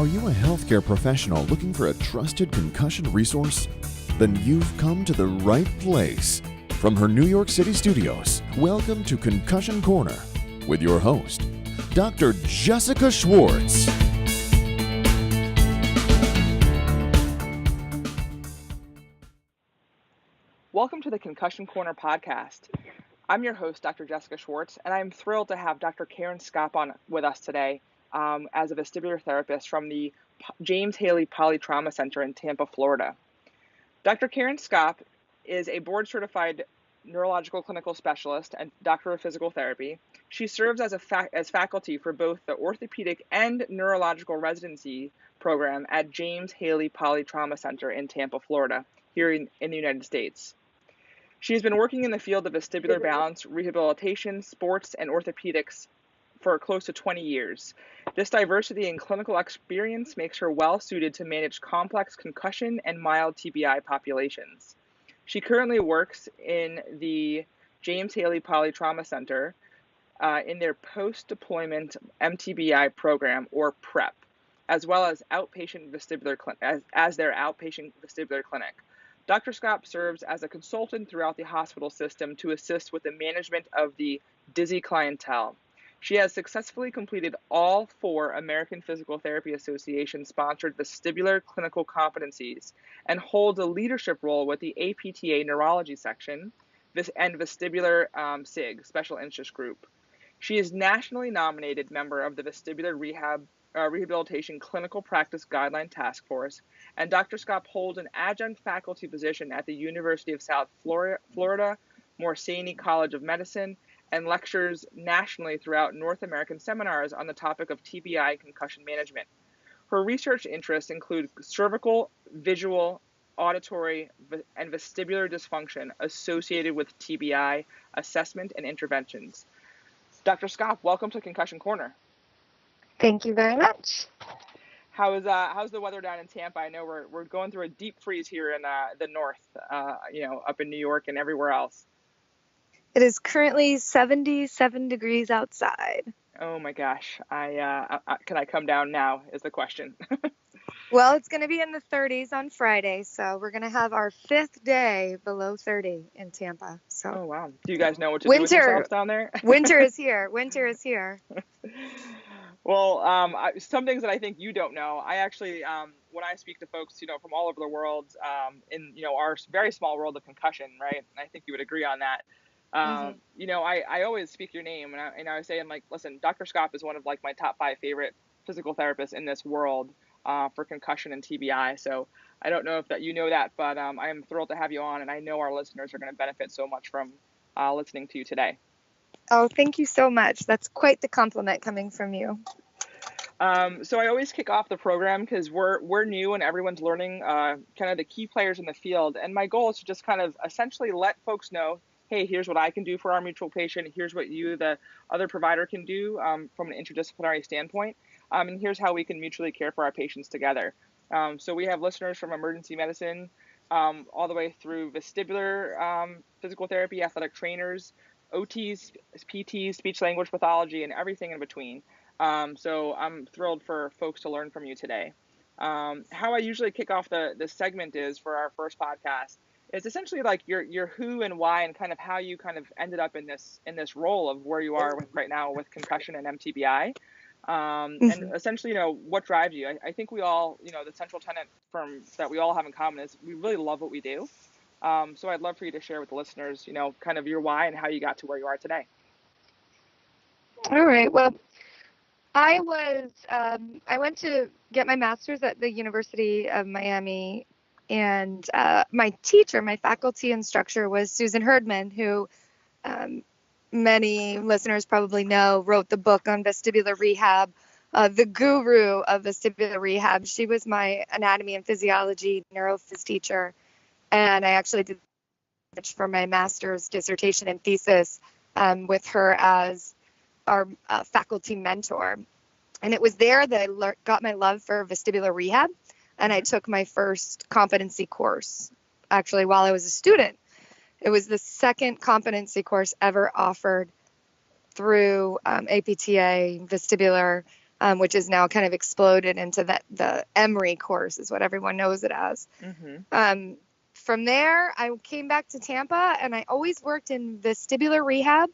Are you a healthcare professional looking for a trusted concussion resource? Then you've come to the right place. From her New York City studios, welcome to Concussion Corner with your host, Dr. Jessica Schwartz. Welcome to the Concussion Corner podcast. I'm your host, Dr. Jessica Schwartz, and I'm thrilled to have Dr. Karen Skop on with us today as a vestibular therapist from the James Haley Polytrauma Center in Tampa, Florida. Dr. Karen Skop is a board-certified neurological clinical specialist and doctor of physical therapy. She serves as faculty for both the orthopedic and neurological residency program at James Haley Polytrauma Center in Tampa, Florida, here in the United States. She has been working in the field of vestibular balance, rehabilitation, sports, and orthopedics for close to 20 years. This diversity in clinical experience makes her well suited to manage complex concussion and mild TBI populations. She currently works in the James Haley Polytrauma Center in their post-deployment MTBI program, or PrEP, as well as outpatient vestibular as their outpatient vestibular clinic. Dr. Skop serves as a consultant throughout the hospital system to assist with the management of the dizzy clientele. She has successfully completed all 4 American Physical Therapy Association-sponsored vestibular clinical competencies and holds a leadership role with the APTA Neurology Section and Vestibular SIG, Special Interest Group. She is nationally nominated member of the Vestibular Rehabilitation Clinical Practice Guideline Task Force, and Dr. Skop holds an adjunct faculty position at the University of South Florida Morsani College of Medicine, and lectures nationally throughout North American seminars on the topic of TBI and concussion management. Her research interests include cervical, visual, auditory, and vestibular dysfunction associated with TBI assessment and interventions. Dr. Skop, welcome to Concussion Corner. Thank you very much. How's the weather down in Tampa? I know we're going through a deep freeze here in the north, up in New York and everywhere else. It is currently 77 degrees outside. Oh my gosh! Can I come down now? Is the question. Well, it's going to be in the 30s on Friday, so we're going to have our 5th day below 30 in Tampa. So. Oh wow! Do you guys know what to do with yourselves down there? Winter is here. Winter is here. Well, some things that I think you don't know. I actually, when I speak to folks, from all over the world, in our very small world of concussion, right? And I think you would agree on that. I always speak your name, and I was saying, listen, Dr. Skop is one of my top 5 favorite physical therapists in this world for concussion and TBI. So I don't know if that you know that, but I am thrilled to have you on, and I know our listeners are going to benefit so much from listening to you today. Oh, thank you so much. That's quite the compliment coming from you. So I always kick off the program because we're new and everyone's learning kind of the key players in the field. And my goal is to just kind of essentially let folks know, hey, here's what I can do for our mutual patient. Here's what you, the other provider, can do from an interdisciplinary standpoint. And here's how we can mutually care for our patients together. So we have listeners from emergency medicine all the way through vestibular physical therapy, athletic trainers, OTs, PTs, speech language pathology, and everything in between. So I'm thrilled for folks to learn from you today. How I usually kick off the segment is for our first podcast. It's essentially your who and why and kind of how you kind of ended up in this role of where you are right now with concussion and MTBI. And essentially, what drives you. I think we all, the central tenet that we all have in common is we really love what we do. So I'd love for you to share with the listeners, kind of your why and how you got to where you are today. All right. Well, I went to get my master's at the University of Miami, and my faculty instructor was Susan Herdman, who many listeners probably know, wrote the book on vestibular rehab, the guru of vestibular rehab. She was my anatomy and physiology neurophys teacher, and I actually did for my master's dissertation and thesis with her as our faculty mentor. And it was there that I got my love for vestibular rehab, and I took my first competency course, actually, while I was a student. It was the second competency course ever offered through APTA, vestibular, which is now kind of exploded into the Emory course is what everyone knows it as. From there, I came back to Tampa, and I always worked in vestibular rehab,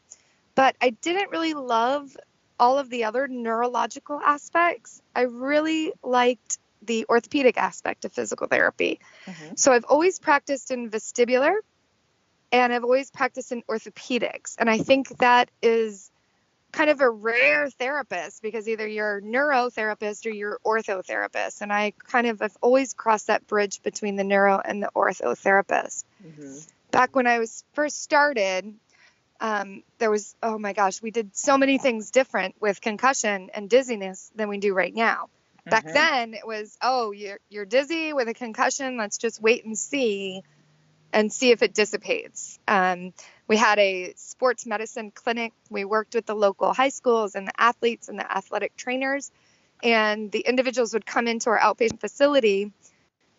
but I didn't really love all of the other neurological aspects. I really liked the orthopedic aspect of physical therapy. So I've always practiced in vestibular, and I've always practiced in orthopedics. And I think that is kind of a rare therapist, because either you're a neurotherapist or you're orthotherapist. And I kind of have always crossed that bridge between the neuro and the orthotherapist. Back when I was first started, there was, oh my gosh, we did so many things different with concussion and dizziness than we do right now. Back then it was, oh, you're dizzy with a concussion. Let's just wait and see if it dissipates. We had a sports medicine clinic. We worked with the local high schools and the athletes and the athletic trainers, and the individuals would come into our outpatient facility.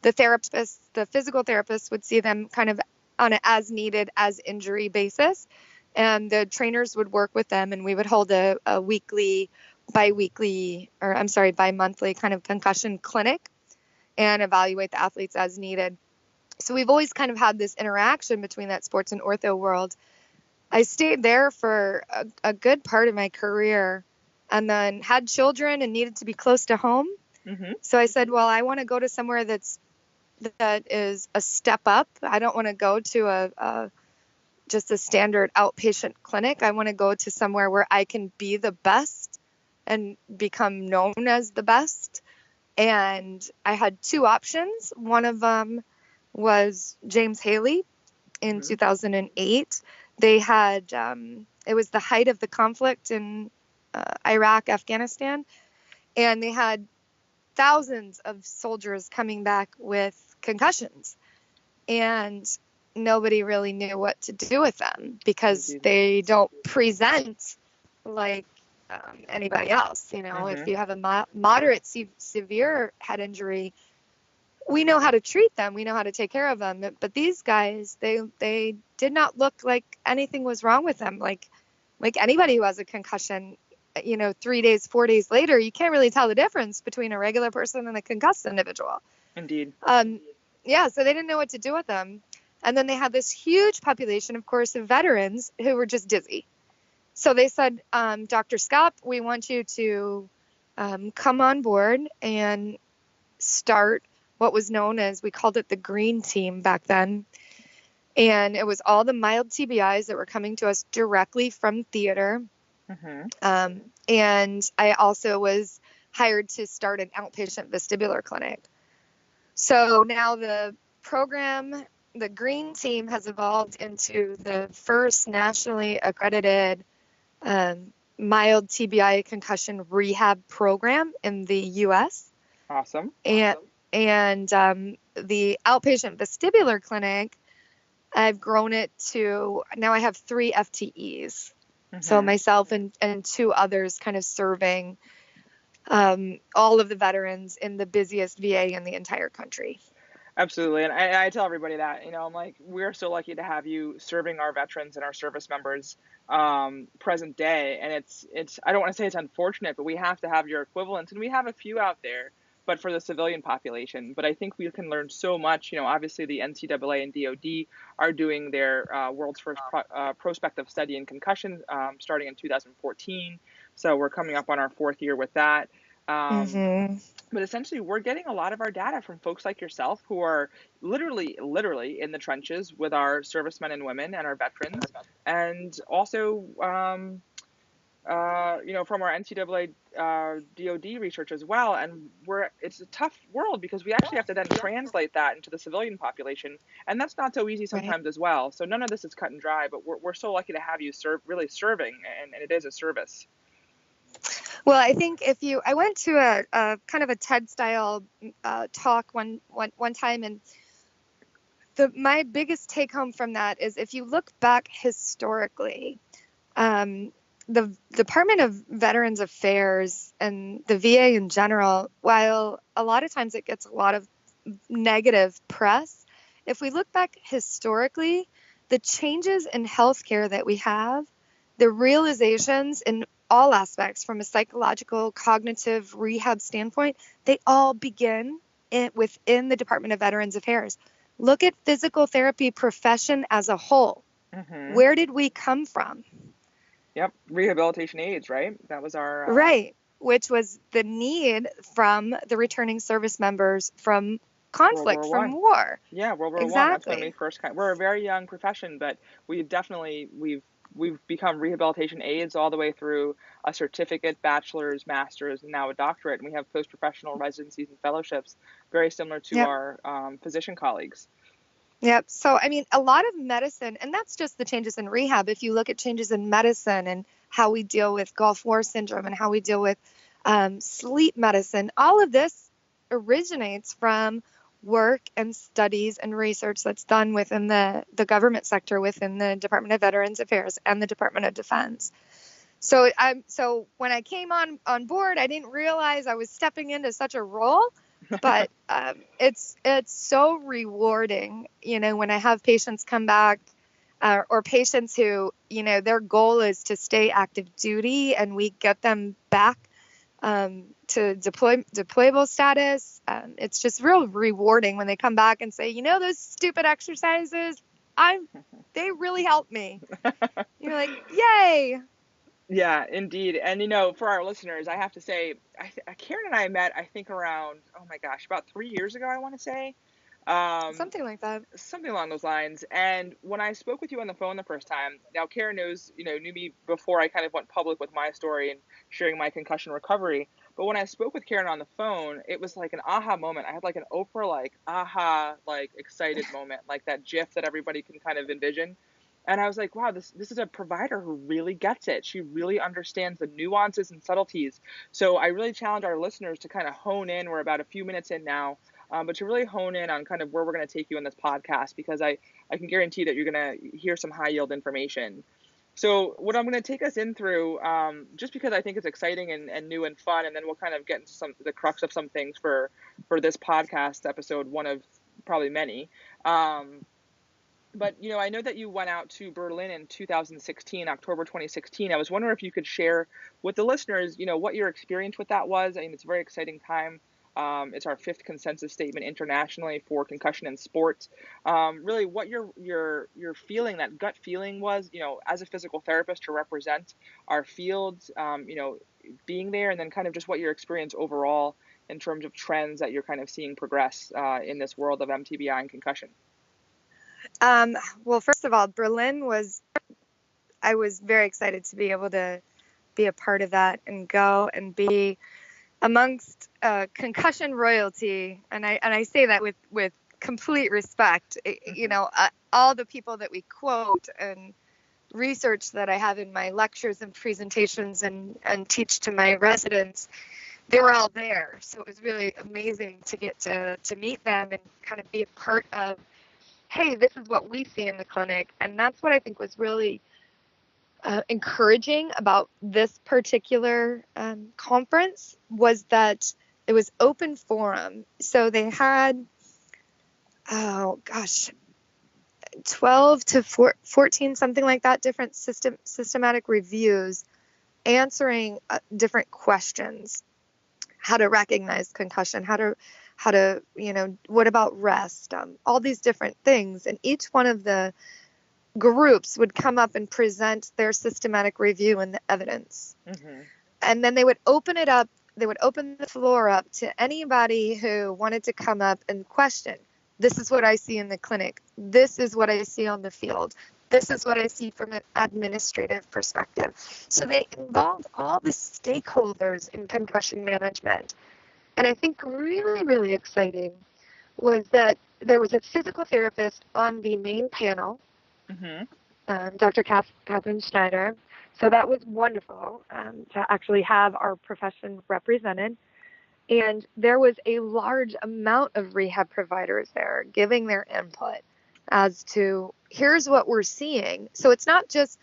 The therapist, the physical therapist, would see them kind of on an as needed, as injury basis. And the trainers would work with them, and we would hold a bi-monthly kind of concussion clinic and evaluate the athletes as needed. So we've always kind of had this interaction between that sports and ortho world. I stayed there for a good part of my career, and then had children and needed to be close to home. So I said, well, I want to go to somewhere that is a step up. I don't want to go to just a standard outpatient clinic. I want to go to somewhere where I can be the best and become known as the best. And I had two options. One of them was James Haley in 2008. They had, it was the height of the conflict in Iraq, Afghanistan, and they had thousands of soldiers coming back with concussions, and nobody really knew what to do with them because they don't present like anybody else. If you have a moderate severe head injury, we know how to treat them. We know how to take care of them. But these guys, they did not look like anything was wrong with them. Like anybody who has a concussion, 3 days, 4 days later, you can't really tell the difference between a regular person and a concussed individual. Indeed. So they didn't know what to do with them. And then they had this huge population, of course, of veterans who were just dizzy. So they said, Dr. Skop, we want you to come on board and start what was known as, we called it the green team back then. And it was all the mild TBIs that were coming to us directly from theater. And I also was hired to start an outpatient vestibular clinic. So now the program, the green team, has evolved into the first nationally accredited mild TBI concussion rehab program in the U.S. Awesome. And the outpatient vestibular clinic, I've grown it to, now I have 3 FTEs. So myself and 2 others kind of serving all of the veterans in the busiest VA in the entire country. Absolutely. And I tell everybody that, I'm like, we're so lucky to have you serving our veterans and our service members present day. And it's I don't want to say it's unfortunate, but we have to have your equivalents, and we have a few out there, but for the civilian population. But I think we can learn so much. Obviously the NCAA and DOD are doing their world's first prospective study in concussion starting in 2014. So we're coming up on our 4th year with that. But essentially, we're getting a lot of our data from folks like yourself who are literally in the trenches with our servicemen and women and our veterans, and also, from our NCAA DOD research as well. And it's a tough world because we actually have to then translate that into the civilian population, and that's not so easy sometimes as well. So none of this is cut and dry, but we're so lucky to have you really serving, and it is a service. Well, I think I went to a kind of a TED style talk one time, and my biggest take home from that is, if you look back historically, the Department of Veterans Affairs and the VA in general, while a lot of times it gets a lot of negative press, if we look back historically, the changes in healthcare that we have, the realizations in all aspects from a psychological, cognitive rehab standpoint, they all begin within the Department of Veterans Affairs. Look at physical therapy profession as a whole. Mm-hmm. Where did we come from? Yep. Rehabilitation aids, right? That was our... Right. Which was the need from the returning service members from conflict, World War from I. war. Yeah, World War I. That's when we first we're a very young profession, but we've become rehabilitation aides all the way through a certificate, bachelor's, master's, and now a doctorate. And we have post-professional residencies and fellowships, very similar to Yep. our physician colleagues. Yep. So, I mean, a lot of medicine, and that's just the changes in rehab. If you look at changes in medicine and how we deal with Gulf War syndrome and how we deal with sleep medicine, all of this originates from work and studies and research that's done within the government sector, within the Department of Veterans Affairs and the Department of Defense. So when I came on board, I didn't realize I was stepping into such a role, but it's so rewarding, when I have patients come back or patients who, their goal is to stay active duty and we get them back to deployable status. It's just real rewarding when they come back and say, those stupid exercises, they really helped me. You're like, yay. Yeah, indeed. And, for our listeners, I have to say, Karen and I met, I think around, oh my gosh, about 3 years ago, I want to say. Something like that. Something along those lines. And when I spoke with you on the phone the first time, now Karen knew me before I kind of went public with my story and sharing my concussion recovery. But when I spoke with Karen on the phone, it was like an aha moment. I had like an Oprah, like aha, like excited moment, like that GIF that everybody can kind of envision. And I was like, wow, this is a provider who really gets it. She really understands the nuances and subtleties. So I really challenge our listeners to kind of hone in. We're about a few minutes in now, but to really hone in on kind of where we're going to take you in this podcast, because I can guarantee that you're going to hear some high yield information. So what I'm going to take us in through, just because I think it's exciting and new and fun, and then we'll kind of get into the crux of some things for this podcast episode, one of probably many. But, I know that you went out to Berlin in 2016, October 2016. I was wondering if you could share with the listeners, what your experience with that was. I mean, it's a very exciting time. It's our 5th consensus statement internationally for concussion in sports. Really what your feeling, that gut feeling was, as a physical therapist to represent our fields, being there, and then kind of just what your experience overall in terms of trends that you're kind of seeing progress in this world of MTBI and concussion. Well, first of all, I was very excited to be able to be a part of that and go and be amongst concussion royalty. And I say that with complete respect. All the people that we quote and research that I have in my lectures and presentations and teach to my residents, they were all there. So it was really amazing to get to meet them and kind of be a part of, hey, this is what we see in the clinic. And that's what I think was really encouraging about this particular conference, was that it was open forum. So they had, 12 to 14, something like that, different systematic reviews answering different questions. How to recognize concussion, how to, what about rest, all these different things. And each one of the groups would come up and present their systematic review and the evidence. Mm-hmm. And then they would open it up. They would open the floor up to anybody who wanted to come up and question. This is what I see in the clinic. This is what I see on the field. This is what I see from an administrative perspective. So they involved all the stakeholders in concussion management. And I think really, really exciting was that there was a physical therapist on the main panel, mm-hmm. Dr. Catherine Schneider. So that was wonderful to actually have our profession represented. And there was a large amount of rehab providers there giving their input as to, here's what we're seeing. So it's not just,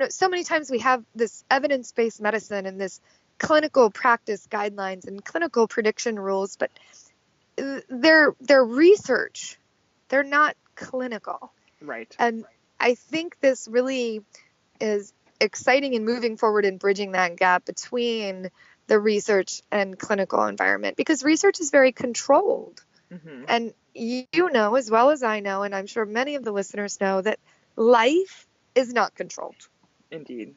so many times we have this evidence-based medicine and this clinical practice guidelines and clinical prediction rules, but they're research. They're not clinical. Right. And I think this really is exciting and moving forward and bridging that gap between the research and clinical environment, because research is very controlled. Mm-hmm. And you know, as well as I know, and I'm sure many of the listeners know, that life is not controlled. Indeed.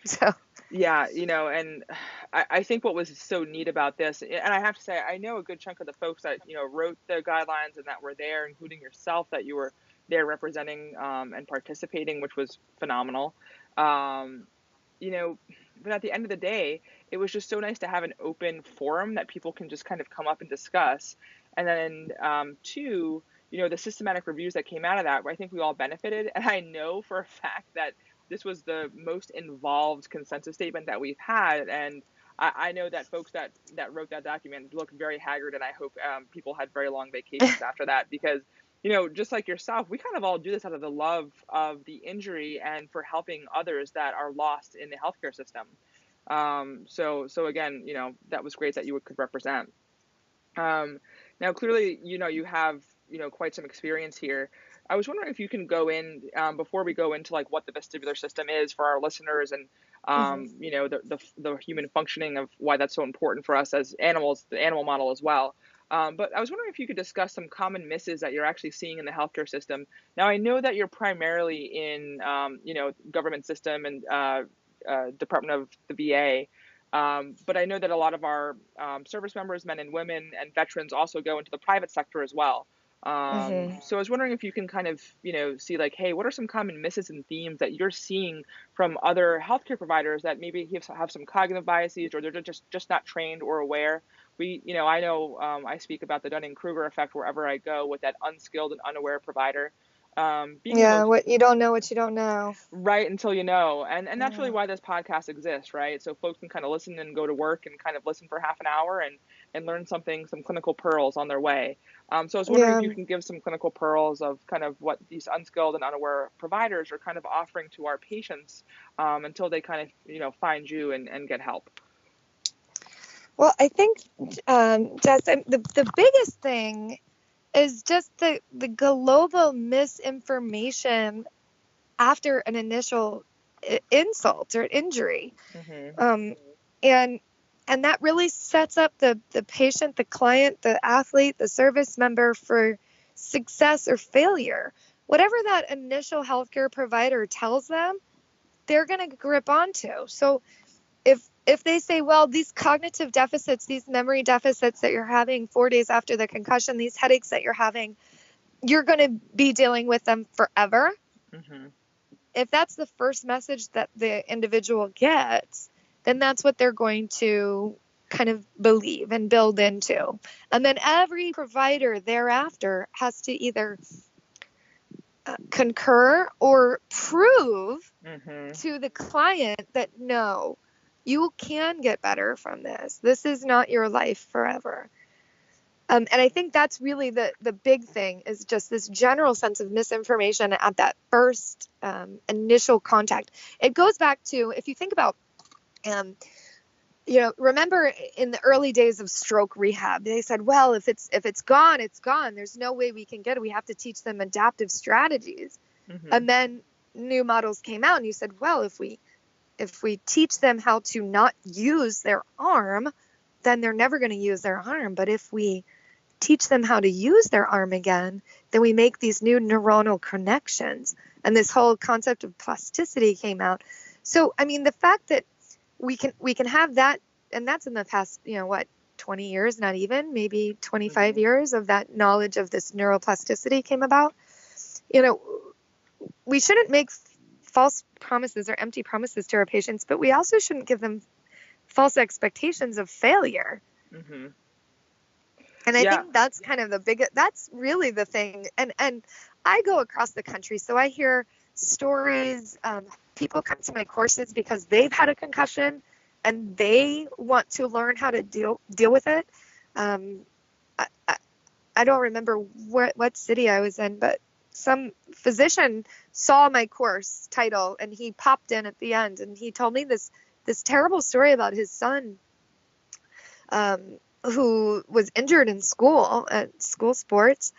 So yeah, and I think what was so neat about this, and I have to say, I know a good chunk of the folks that, wrote the guidelines and that were there, including yourself, that you were there representing and participating, which was phenomenal. But at the end of the day, it was just so nice to have an open forum that people can just kind of come up and discuss. And then two, the systematic reviews that came out of that, where I think we all benefited. And I know for a fact that this was the most involved consensus statement that we've had. And I know that folks that wrote that document looked very haggard, and I hope people had very long vacations after that, because just like yourself, we kind of all do this out of the love of the injury and for helping others that are lost in the healthcare system. So again, that was great that you could represent. Now, clearly, you have, quite some experience here. I was wondering if you can go in, before we go into like what the vestibular system is for our listeners, and the human functioning of why that's so important for us as animals, the animal model as well. But I was wondering if you could discuss some common misses that you're actually seeing in the healthcare system. Now, I know that you're primarily in, government system and Department of the VA. But I know that a lot of our service members, men and women, and veterans also go into the private sector as well. So I was wondering if you can kind of, see like, hey, what are some common misses and themes that you're seeing from other healthcare providers that maybe have some cognitive biases, or they're just not trained or aware. I know I speak about the Dunning-Kruger effect wherever I go, with that unskilled and unaware provider. What you don't know, what you don't know. Right, until you know. And that's really why this podcast exists, right? So folks can kind of listen and go to work and kind of listen for half an hour and learn some clinical pearls on their way. So I was wondering if you can give some clinical pearls of kind of what these unskilled and unaware providers are kind of offering to our patients until they kind of, find you and get help. Well, I think, Jess, the biggest thing is just the global misinformation after an initial insult or injury. And that really sets up the patient, the client, the athlete, the service member for success or failure. Whatever that initial healthcare provider tells them, they're going to grip onto. So if they say, well, these cognitive deficits, these memory deficits that you're having 4 days after the concussion, these headaches that you're having, you're going to be dealing with them forever. If that's the first message that the individual gets, then that's what they're going to kind of believe and build into. And then every provider thereafter has to either concur or prove to the client that, no, you can get better from this. This is not your life forever. And I think that's really the big thing, is just this general sense of misinformation at that first initial contact. It goes back to, if you think about, remember in the early days of stroke rehab, they said, well, if it's gone, it's gone. There's no way we can get it. We have to teach them adaptive strategies. And then new models came out, and you said, well, if we teach them how to not use their arm, then they're never going to use their arm. But if we teach them how to use their arm again, then we make these new neuronal connections. And this whole concept of plasticity came out. So, I mean, the fact that we can have that, and that's in the past, 20 years, not even, maybe 25 years of that knowledge of this neuroplasticity came about. We shouldn't make false promises or empty promises to our patients, but we also shouldn't give them false expectations of failure. And I think that's kind of that's really the thing. And I go across the country, so I hear stories. People come to my courses because they've had a concussion and they want to learn how to deal with it. I don't remember what city I was in, but some physician saw my course title and he popped in at the end, and he told me this terrible story about his son, who was injured in school at school sports,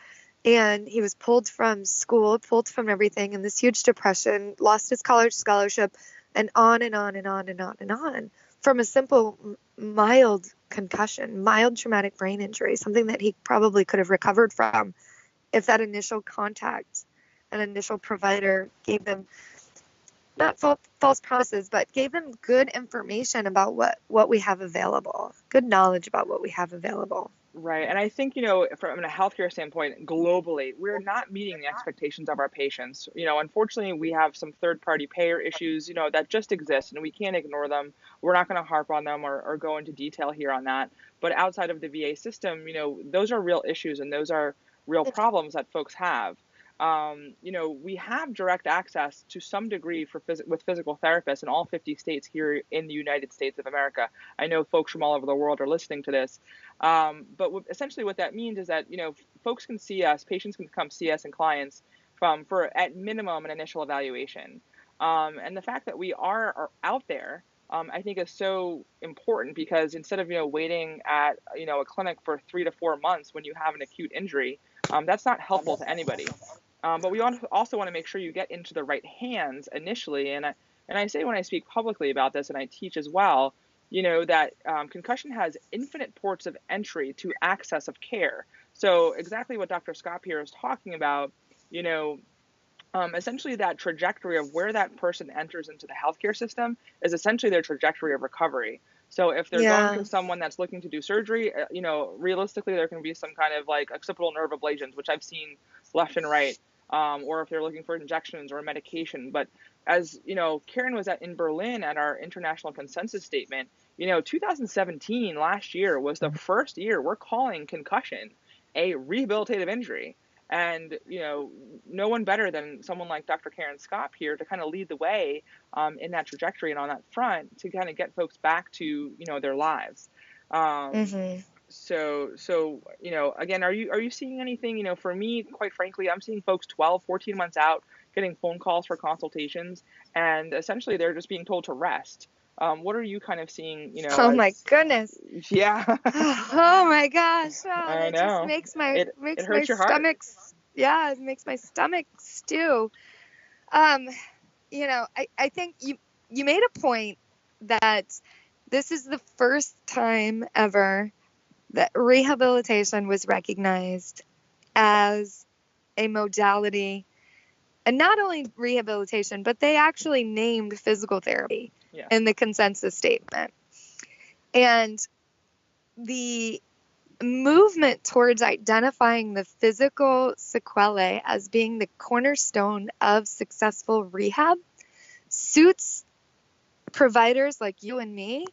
And he was pulled from school, pulled from everything in this huge depression, lost his college scholarship, and on and on and on and on and on from a simple, mild concussion, mild traumatic brain injury, something that he probably could have recovered from if that initial contact, an initial provider gave them not false promises, but gave them good information about what we have available, good knowledge about what we have available. Right. And I think, from a healthcare standpoint, globally, we're not meeting the expectations of our patients. Unfortunately, we have some third-party payer issues, that just exist, and we can't ignore them. We're not going to harp on them or go into detail here on that. But outside of the VA system, those are real issues, and those are real problems that folks have. We have direct access to some degree with physical therapists in all 50 states here in the United States of America. I know folks from all over the world are listening to this. But essentially what that means is that, folks can see us, patients can come see us and clients for at minimum an initial evaluation. And the fact that we are out there, I think is so important because instead of, waiting at, a clinic for 3 to 4 months when you have an acute injury, that's not helpful to anybody. But we also want to make sure you get into the right hands initially. And I say when I speak publicly about this, and I teach as well, that concussion has infinite ports of entry to access of care. So exactly what Dr. Skop here is talking about, essentially that trajectory of where that person enters into the healthcare system is essentially their trajectory of recovery. So if they're going to someone that's looking to do surgery, realistically, there can be some kind of like occipital nerve ablations, which I've seen left and right, or if they're looking for injections or medication. But as Karen was in Berlin at our international consensus statement, 2017, last year, was the first year we're calling concussion a rehabilitative injury. And, no one better than someone like Dr. Karen Skop here to kind of lead the way in that trajectory and on that front to kind of get folks back to, their lives. So, again, are you seeing anything, for me, quite frankly, I'm seeing folks 12, 14 months out getting phone calls for consultations, and essentially they're just being told to rest. What are you kind of seeing, Oh my goodness. Yeah. Oh my gosh. Oh, I that know. just makes my It hurts your heart. stomach. Yeah, it makes my stomach stew. I think you made a point that this is the first time ever that rehabilitation was recognized as a modality, and not only rehabilitation, but they actually named physical therapy in the consensus statement. And the movement towards identifying the physical sequelae as being the cornerstone of successful rehab suits providers like you and me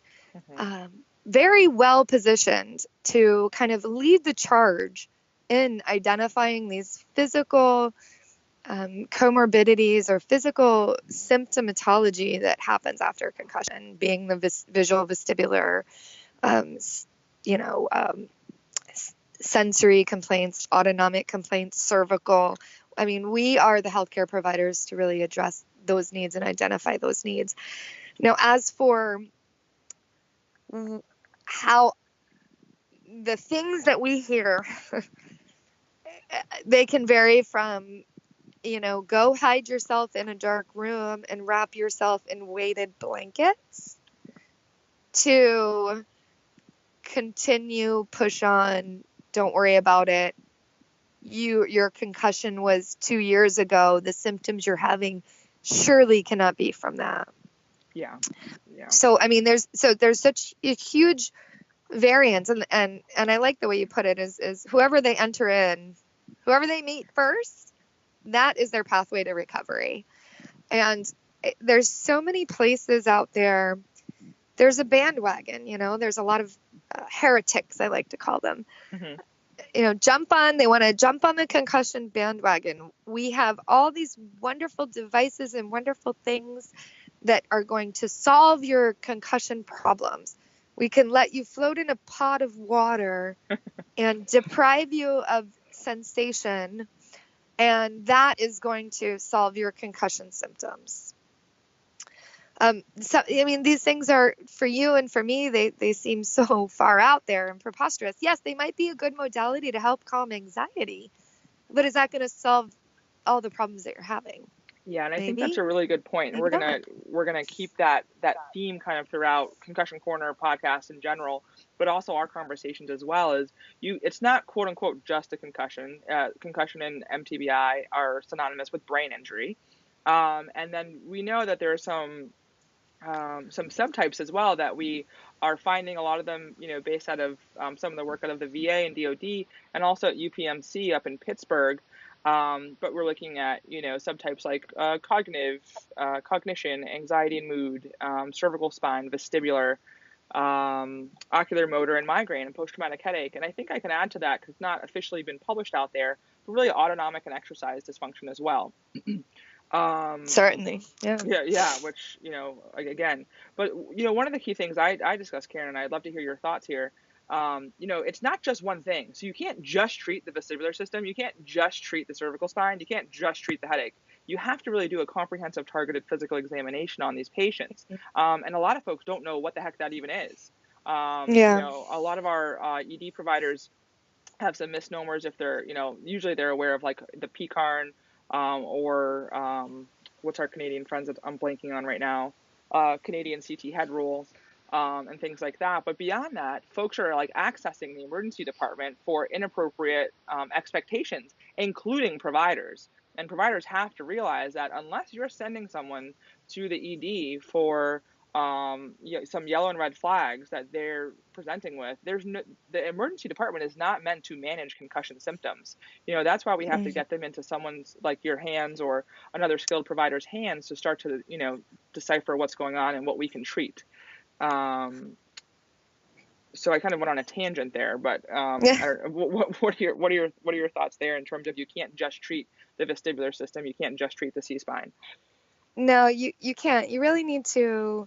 very well positioned to kind of lead the charge in identifying these physical comorbidities or physical symptomatology that happens after concussion, being the visual, vestibular, sensory complaints, autonomic complaints, cervical. I mean, we are the healthcare providers to really address those needs and identify those needs. Now, as for how the things that we hear, they can vary from, go hide yourself in a dark room and wrap yourself in weighted blankets, to continue, push on, don't worry about it. Your concussion was 2 years ago. The symptoms you're having surely cannot be from that. Yeah. So, I mean, there's such a huge variance, and I like the way you put it is whoever they enter in, whoever they meet first, that is their pathway to recovery. And there's so many places out there. There's a bandwagon, there's a lot of heretics, I like to call them. They want to jump on the concussion bandwagon. We have all these wonderful devices and wonderful things that are going to solve your concussion problems. We can let you float in a pot of water and deprive you of sensation, and that is going to solve your concussion symptoms. These things are, for you and for me, they seem so far out there and preposterous. Yes, they might be a good modality to help calm anxiety, but is that going to solve all the problems that you're having? Yeah, and I think that's Maybe, a really good point. And maybe not. we're gonna keep that theme kind of throughout Concussion Corner podcast in general, but also our conversations as well. Is it's not quote unquote just a concussion. Concussion and MTBI are synonymous with brain injury, and then we know that there are some subtypes as well that we are finding, a lot of them, based out of some of the work out of the VA and DOD, and also at UPMC up in Pittsburgh. But we're looking at, subtypes like cognition, anxiety and mood, cervical spine, vestibular, ocular motor, and migraine, and post-traumatic headache. And I think I can add to that, because it's not officially been published out there, but really autonomic and exercise dysfunction as well. Certainly. Yeah. Yeah, which, again, but, one of the key things I discussed, Karen, and I'd love to hear your thoughts here. It's not just one thing. So you can't just treat the vestibular system. You can't just treat the cervical spine. You can't just treat the headache. You have to really do a comprehensive targeted physical examination on these patients. And a lot of folks don't know what the heck that even is. Yeah. A lot of our ED providers have some misnomers if they're, usually they're aware of like the PCARN, or what's our Canadian friends that I'm blanking on right now, Canadian CT head rule, and things like that. But beyond that, folks are like accessing the emergency department for inappropriate expectations, including providers. And providers have to realize that unless you're sending someone to the ED for some yellow and red flags that they're presenting with, the emergency department is not meant to manage concussion symptoms. That's why we have to get them into someone's, like your hands or another skilled provider's hands, to start to, decipher what's going on and what we can treat. So I kind of went on a tangent there, but what are your thoughts there in terms of, you can't just treat the vestibular system, you can't just treat the C-spine? No, you can't. You really need to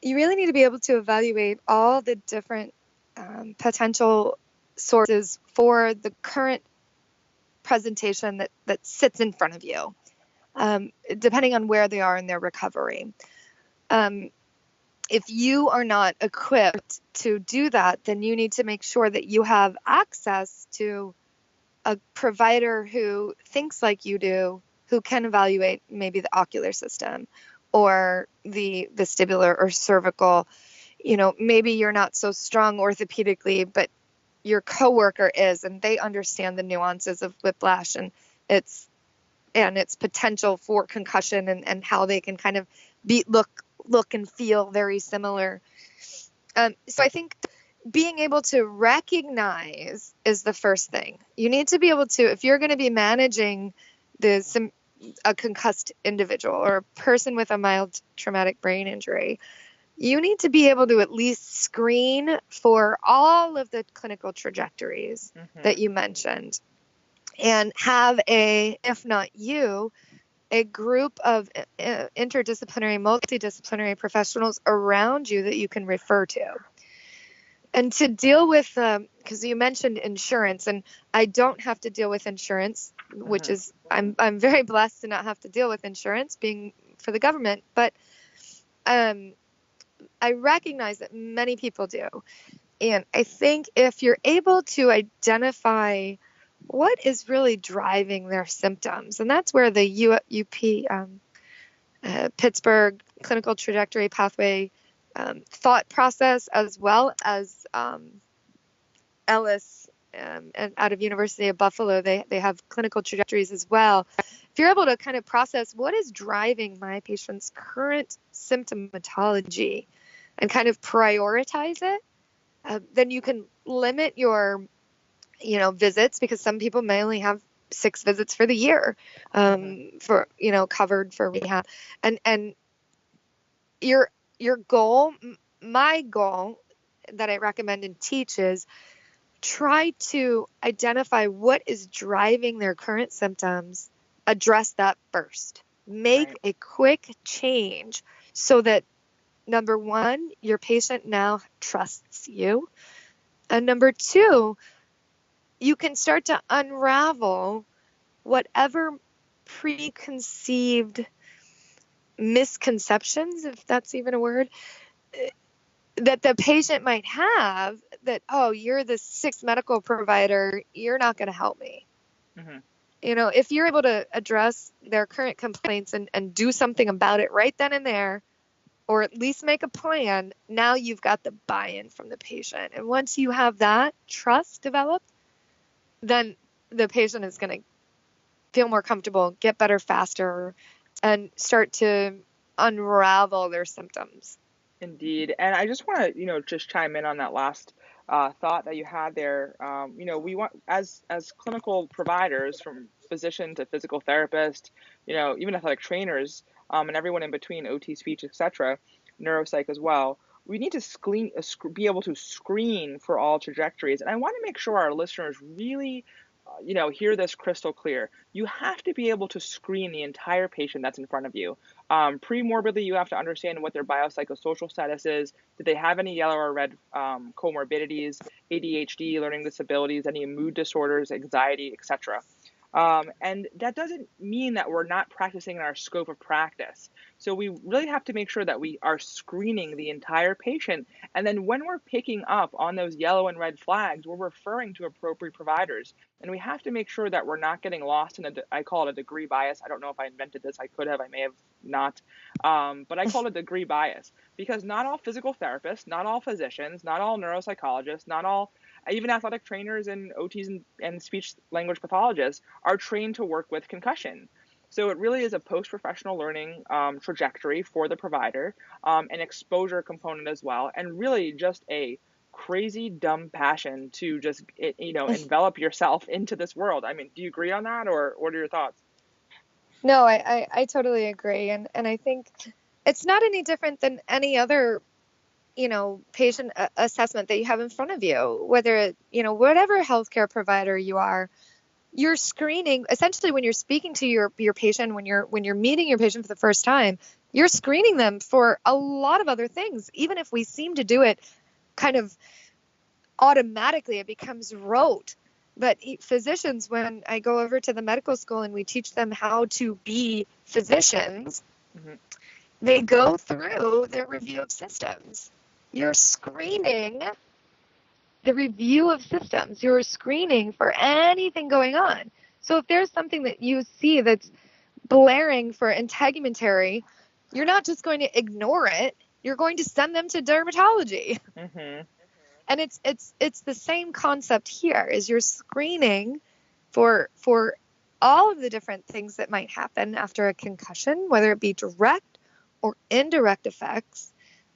be able to evaluate all the different potential sources for the current presentation that sits in front of you, depending on where they are in their recovery. If you are not equipped to do that, then you need to make sure that you have access to a provider who thinks like you do, who can evaluate maybe the ocular system or the vestibular or cervical. Maybe you're not so strong orthopedically, but your coworker is, and they understand the nuances of whiplash and its potential for concussion, and how they can kind of look and feel very similar. So I think being able to recognize is the first thing. You need to be able to, if you're going to be managing a concussed individual or a person with a mild traumatic brain injury, you need to be able to at least screen for all of the clinical trajectories that you mentioned, and have if not you, a group of interdisciplinary, multidisciplinary professionals around you that you can refer to. And to deal with, because you mentioned insurance, and I don't have to deal with insurance, which is, I'm very blessed to not have to deal with insurance being for the government, but I recognize that many people do. And I think if you're able to identify what is really driving their symptoms, and that's where the Pittsburgh clinical trajectory pathway thought process, as well as Ellis out of University of Buffalo, they have clinical trajectories as well. If you're able to kind of process what is driving my patient's current symptomatology and kind of prioritize it, then you can limit your visits, because some people may only have 6 visits for the year, for, covered for rehab. And your goal, my goal that I recommend and teach is try to identify what is driving their current symptoms, address that first, make a quick change so that, number one, your patient now trusts you. And number two, you can start to unravel whatever preconceived misconceptions, if that's even a word, that the patient might have, that, oh, you're the 6th medical provider, you're not going to help me. Mm-hmm. If you're able to address their current complaints and do something about it right then and there, or at least make a plan, now you've got the buy-in from the patient. And once you have that trust developed, then the patient is going to feel more comfortable, get better faster, and start to unravel their symptoms. Indeed. And I just want to, just chime in on that last thought that you had there. We want, as clinical providers, from physician to physical therapist, even athletic trainers, and everyone in between, OT, speech, etc., neuropsych as well. We need to be able to screen for all trajectories. And I want to make sure our listeners really hear this crystal clear. You have to be able to screen the entire patient that's in front of you. Pre-morbidly, you have to understand what their biopsychosocial status is. Do they have any yellow or red comorbidities, ADHD, learning disabilities, any mood disorders, anxiety, etc. And that doesn't mean that we're not practicing in our scope of practice. So we really have to make sure that we are screening the entire patient. And then when we're picking up on those yellow and red flags, we're referring to appropriate providers. And we have to make sure that we're not getting lost in I call it a degree bias. I don't know if I invented this. I could have, I may have not. But I call it degree bias because not all physical therapists, not all physicians, not all neuropsychologists, not all even athletic trainers and OTs and speech language pathologists are trained to work with concussion. So it really is a post-professional learning trajectory for the provider, an exposure component as well, and really just a crazy dumb passion to just envelop yourself into this world. I mean, do you agree on that, or what are your thoughts? No, I totally agree, and I think it's not any different than any other patient assessment that you have in front of you, whether whatever healthcare provider you are. You're screening essentially when you're speaking to your patient, when you're meeting your patient for the first time, you're screening them for a lot of other things. Even if we seem to do it kind of automatically, it becomes rote. But physicians, when I go over to the medical school and we teach them how to be physicians, mm-hmm. they go through their review of systems. You're screening the review of systems. You're screening for anything going on. So if there's something that you see that's blaring for integumentary, you're not just going to ignore it. You're going to send them to dermatology. Mm-hmm. And it's the same concept here. Is you're screening for all of the different things that might happen after a concussion, whether it be direct or indirect effects,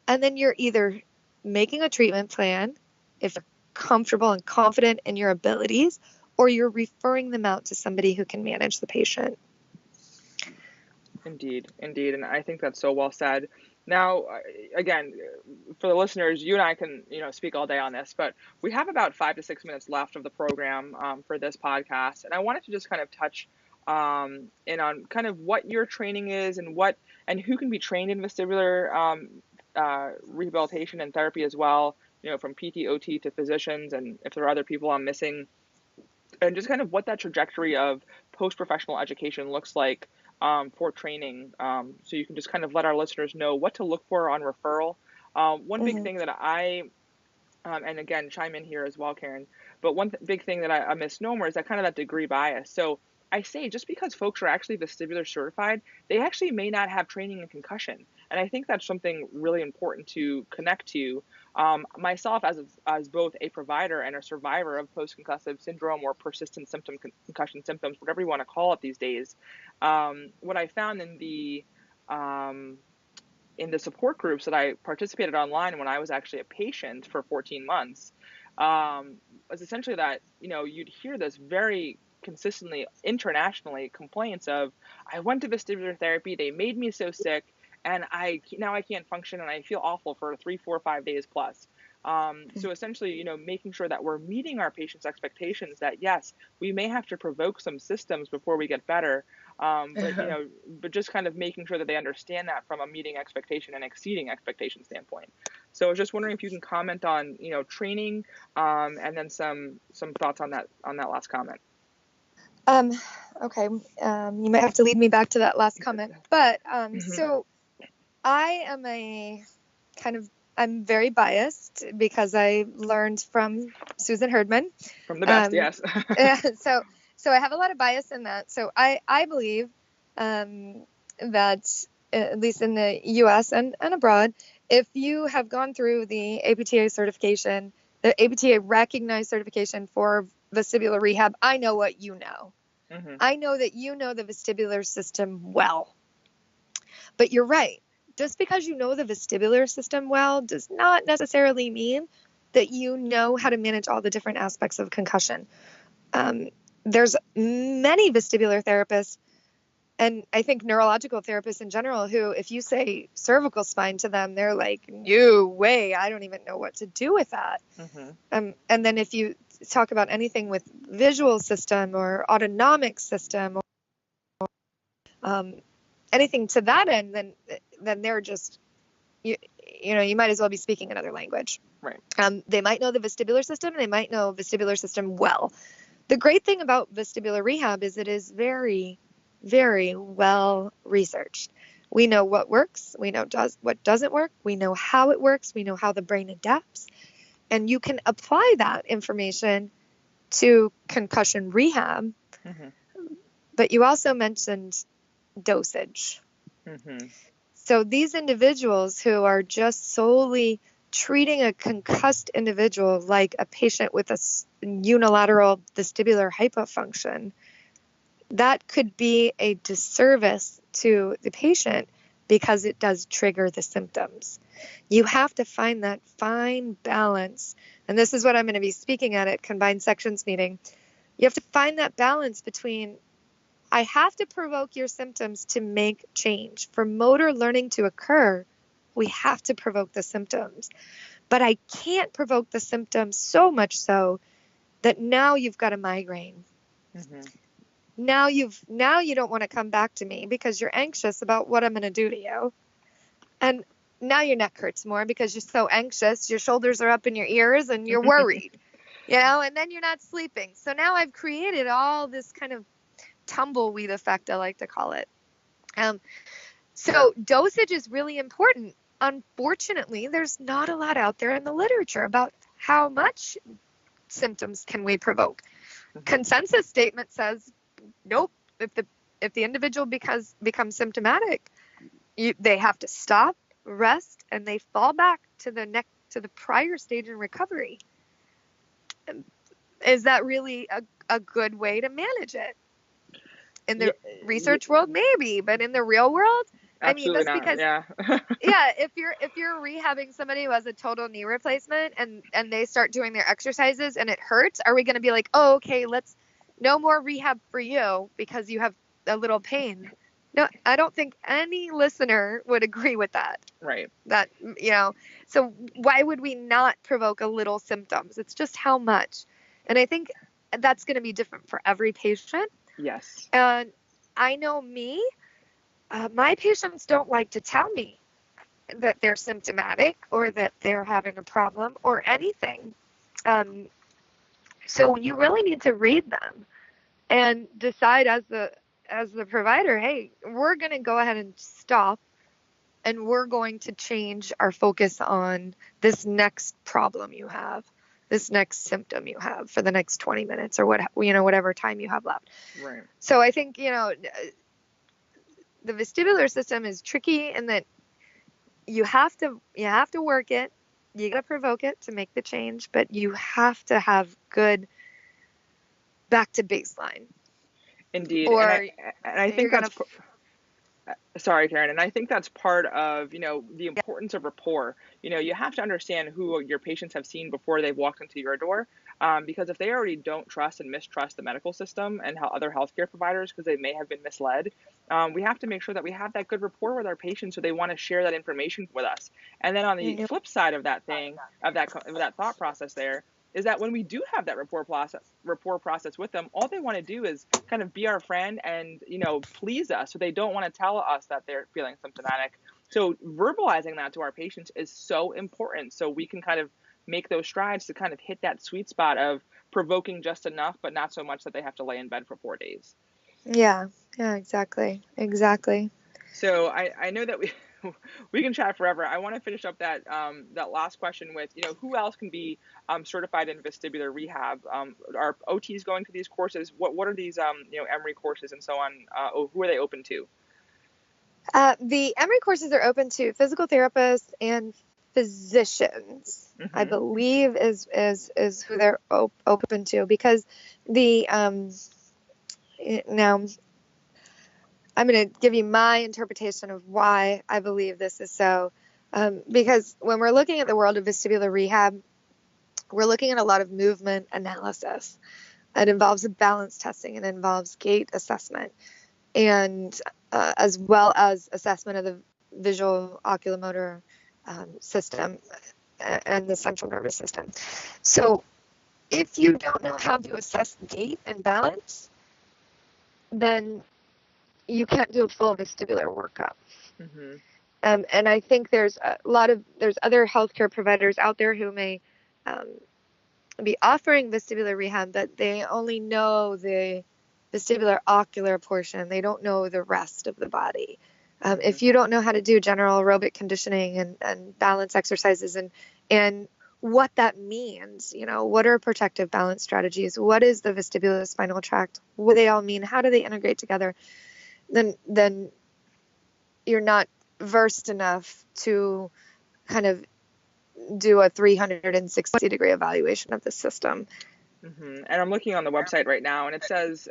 and then you're either making a treatment plan if you're comfortable and confident in your abilities, or you're referring them out to somebody who can manage the patient. Indeed. And I think that's so well said. Now, again, for the listeners, you and I can, speak all day on this, but we have about 5 to 6 minutes left of the program for this podcast. And I wanted to just kind of touch in on kind of what your training is and who can be trained in vestibular rehabilitation and therapy as well, from PT, OT to physicians, and if there are other people I'm missing, and just kind of what that trajectory of post-professional education looks like for training. So you can just kind of let our listeners know what to look for on referral. One big thing that and again, chime in here as well, Karen, but one big thing that I misnomer is that degree bias. So I say just because folks are actually vestibular certified, they actually may not have training in concussion. And I think that's something really important to connect to. Myself as both a provider and a survivor of post-concussive syndrome or persistent concussion symptoms, whatever you want to call it these days, what I found in the support groups that I participated online when I was actually a patient for 14 months was essentially that, you'd hear this very consistently internationally complaints of, I went to vestibular therapy, they made me so sick, and now I can't function and I feel awful for 3, 4, 5 days plus. So essentially, making sure that we're meeting our patients' expectations that yes, we may have to provoke some systems before we get better. But just kind of making sure that they understand that from a meeting expectation and exceeding expectation standpoint. So I was just wondering if you can comment on, training, and then some thoughts on that last comment. Okay. You might have to lead me back to that last comment, but so I am I'm very biased because I learned from Susan Herdman. From the best, yes. So So I have a lot of bias in that. So I believe that, at least in the US and abroad, if you have gone through the APTA certification, the APTA recognized certification for vestibular rehab, I know what you know. Mm-hmm. I know that you know the vestibular system well. But you're right. Just because you know the vestibular system well does not necessarily mean that you know how to manage all the different aspects of concussion. There's many vestibular therapists, and I think neurological therapists in general, who, if you say cervical spine to them, they're like, no way, I don't even know what to do with that. Mm-hmm. And then if you talk about anything with visual system or autonomic system, or anything to that end, then they're just, you might as well be speaking another language. Right. They might know the vestibular system, and they might know vestibular system well. The great thing about vestibular rehab is it is very, very well researched. We know what works. We know what doesn't work. We know how it works. We know how the brain adapts. And you can apply that information to concussion rehab. Mm-hmm. But you also mentioned dosage. Mm-hmm. So these individuals who are just solely treating a concussed individual like a patient with a unilateral vestibular hypofunction, that could be a disservice to the patient because it does trigger the symptoms. You have to find that fine balance. And this is what I'm going to be speaking at Combined Sections meeting. You have to find that balance between, I have to provoke your symptoms to make change. For motor learning to occur, we have to provoke the symptoms. But I can't provoke the symptoms so much so that now you've got a migraine. Mm-hmm. Now you don't want to come back to me because you're anxious about what I'm going to do to you. And now your neck hurts more because you're so anxious. Your shoulders are up in your ears and you're worried, and then you're not sleeping. So now I've created all this kind of tumbleweed effect, I like to call it. So dosage is really important. Unfortunately, there's not a lot out there in the literature about how much symptoms can we provoke. Consensus statement says, nope, if the individual becomes symptomatic, they have to stop, rest, and they fall back to the prior stage in recovery. Is that really a good way to manage it? In the research world, maybe, but in the real world, absolutely that's because, if you're rehabbing somebody who has a total knee replacement and they start doing their exercises and it hurts, are we going to be like, oh, okay, no more rehab for you because you have a little pain? No, I don't think any listener would agree with that. Right. That, so why would we not provoke a little symptoms? It's just how much. And I think that's going to be different for every patient. Yes. And I know me, my patients don't like to tell me that they're symptomatic or that they're having a problem or anything. So you really need to read them and decide as the provider, hey, we're going to go ahead and stop, and we're going to change our focus on this next problem you have, this next symptom you have for the next 20 minutes or whatever time you have left. Right. So I think, the vestibular system is tricky in that you have to work it. You got to provoke it to make the change, but you have to have good back to baseline. Indeed. Or and I think that's sorry, Karen. And I think that's part of, the importance of rapport. You have to understand who your patients have seen before they've walked into your door. Because if they already don't trust and mistrust the medical system and how other healthcare providers, because they may have been misled, we have to make sure that we have that good rapport with our patients so they want to share that information with us. And then on the flip side of that that thought process there, is that when we do have that rapport process with them, all they want to do is kind of be our friend and, please us. So they don't want to tell us that they're feeling symptomatic. So verbalizing that to our patients is so important. So we can kind of make those strides to kind of hit that sweet spot of provoking just enough, but not so much that they have to lay in bed for 4 days. Yeah, exactly. So I know that we can chat forever. I want to finish up that that last question with, who else can be certified in vestibular rehab? Are OTs going to these courses? What are these Emory courses and so on? Who are they open to? The Emory courses are open to physical therapists and physicians, I believe is who they're open to, because the now I'm going to give you my interpretation of why I believe this is so. Because when we're looking at the world of vestibular rehab, we're looking at a lot of movement analysis. It involves balance testing, it involves gait assessment, and as well as assessment of the visual oculomotor system and the central nervous system. So if you don't know how to assess gait and balance, then you can't do a full vestibular workup. And I think there's other healthcare providers out there who may be offering vestibular rehab, but they only know the vestibular ocular portion. They don't know the rest of the body. If you don't know how to do general aerobic conditioning and balance exercises and what that means, what are protective balance strategies? What is the vestibulospinal tract? What do they all mean? How do they integrate together? Then you're not versed enough to kind of do a 360-degree evaluation of the system. And I'm looking on the website right now, and it says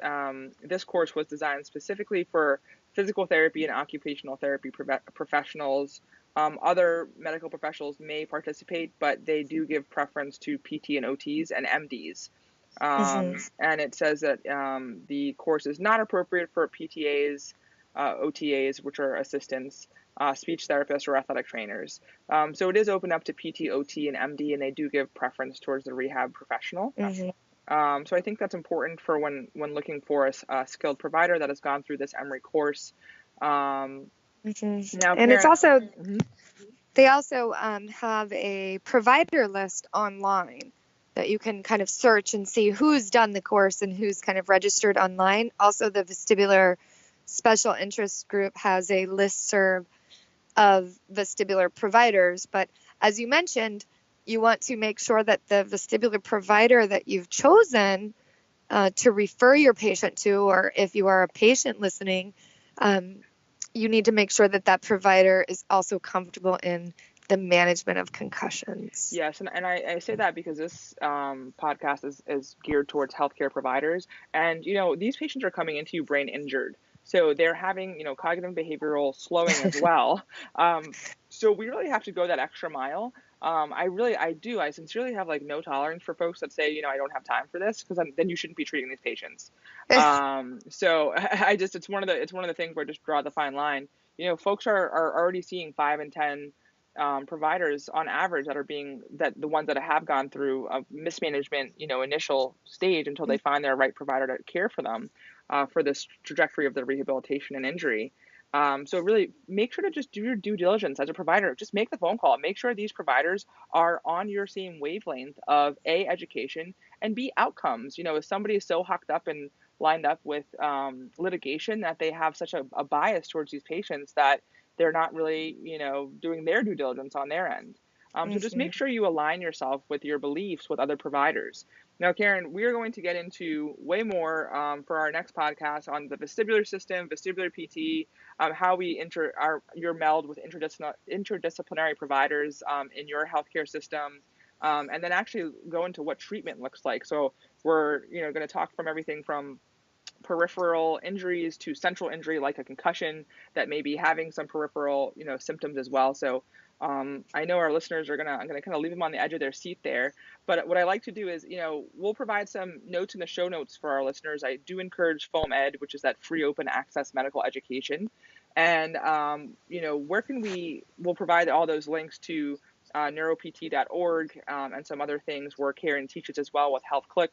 this course was designed specifically for physical therapy and occupational therapy professionals. Other medical professionals may participate, but they do give preference to PT and OTs and MDs. And it says that the course is not appropriate for PTAs, OTAs, which are assistants, speech therapists, or athletic trainers. So it is open up to PT, OT, and MD, and they do give preference towards the rehab professional. So I think that's important for when looking for a skilled provider that has gone through this Emory course. Now, and it's also, they also have a provider list online that you can kind of search and see who's done the course and who's kind of registered online. Also, the Vestibular Special Interest Group has a listserv of vestibular providers. But as you mentioned, you want to make sure that the vestibular provider that you've chosen to refer your patient to, or if you are a patient listening, you need to make sure that that provider is also comfortable in the management of concussions. Yes, and I say that because this podcast is geared towards healthcare providers. And, these patients are coming into you brain injured. So they're having, cognitive and behavioral slowing as well. So we really have to go that extra mile. I sincerely have no tolerance for folks that say, I don't have time for this, because then you shouldn't be treating these patients. So it's one of the things where I just draw the fine line. Folks are already seeing 5 and 10 providers on average the ones that have gone through a mismanagement, initial stage until they find their right provider to care for them for this trajectory of the rehabilitation and injury. So really make sure to just do your due diligence as a provider. Just make the phone call. Make sure these providers are on your same wavelength of A, education, and B, outcomes. If somebody is so hooked up and lined up with litigation that they have such a bias towards these patients that they're not really, doing their due diligence on their end. So just make sure you align yourself with your beliefs with other providers. Now, Karen, we are going to get into way more for our next podcast on the vestibular system, vestibular PT, how you're melded with interdisciplinary providers in your healthcare system, and then actually go into what treatment looks like. So we're, going to talk from everything from peripheral injuries to central injury, like a concussion that may be having some peripheral, symptoms as well. So I know our listeners I'm going to kind of leave them on the edge of their seat there. But what I like to do is, we'll provide some notes in the show notes for our listeners. I do encourage Foam Ed, which is that free open access medical education. And, we'll provide all those links to neuropt.org and some other things where Karen teaches as well with Health Click.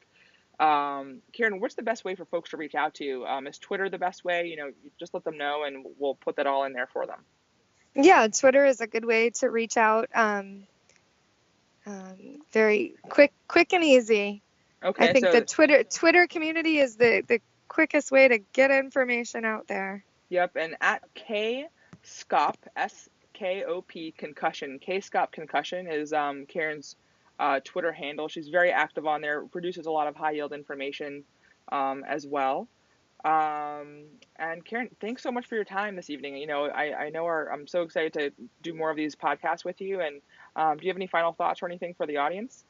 Karen, what's the best way for folks to reach out to you? Is Twitter the best way? You just let them know and we'll put that all in there for them. Yeah, Twitter is a good way to reach out. Very quick and easy. Okay. I think the Twitter community is the quickest way to get information out there. Yep. And at Skop, Skop Concussion. Skop Concussion is Karen's Twitter handle. She's very active on there, produces a lot of high yield information as well. And Karen, thanks so much for your time this evening. I know I'm so excited to do more of these podcasts with you. And do you have any final thoughts or anything for the audience?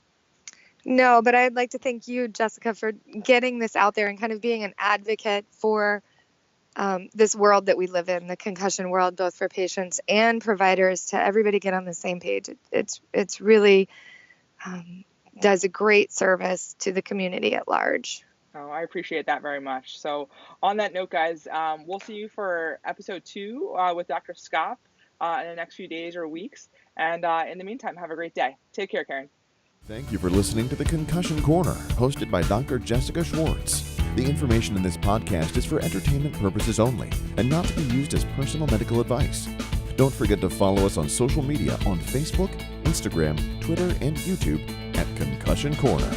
No, but I'd like to thank you, Jessica, for getting this out there and kind of being an advocate for this world that we live in, the concussion world, both for patients and providers, to everybody get on the same page. It's really does a great service to the community at large. Oh, I appreciate that very much. So on that note, guys, we'll see you for episode 2 with Dr. Skop in the next few days or weeks. And in the meantime, have a great day. Take care, Karen. Thank you for listening to the Concussion Corner, hosted by Dr. Jessica Schwartz. The information in this podcast is for entertainment purposes only and not to be used as personal medical advice. Don't forget to follow us on social media on Facebook, Instagram, Twitter, and YouTube at Concussion Corner.